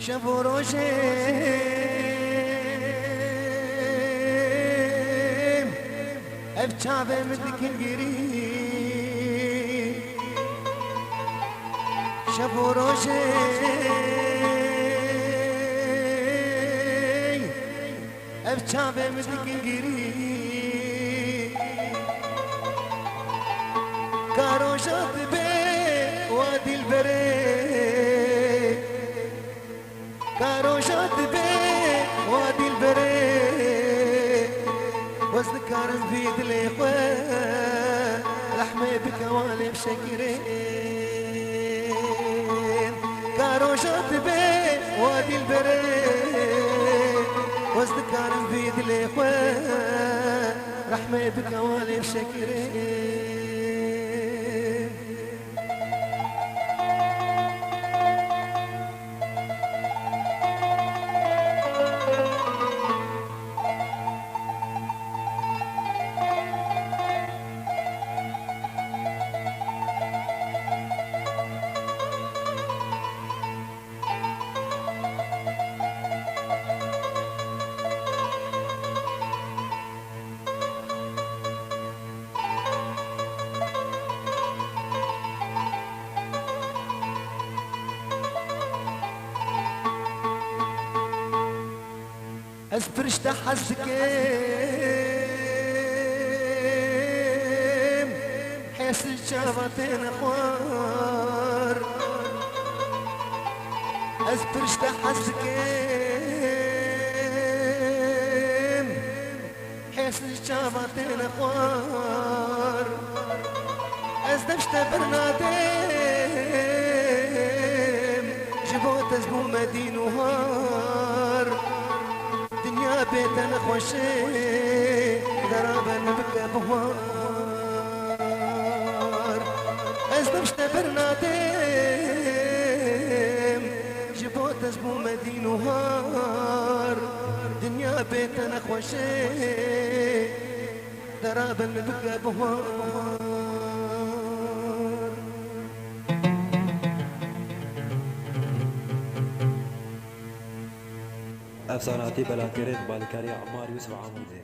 شب و روشم اف چاوه مدکن گیری شب و روشم اف چاوه مدکن گیری کاروشات به وادی البره كاروشات بي وادي البري وزن كارم في دليخوة لحمي بكوالي بشكرين كاروشات بي وادي البري وزن كارم في دليخوة لحمي بكوالي بشكرين اسبرشت حزكيم حيس الشافطين اخوار اسبرشت حزكيم حيس الشافطين اخوار ازدمشت برناديم جبوت ازبو مدين وهار دنيا بيتنا خوشي درابا نبكى بوار ازدمشت برناديم جبوت ازبو مدين وهار دنيا بيتنا خوشي درابا نبكى بوار افساناتی بلاکرین بالکاری عمار یوسف عمودی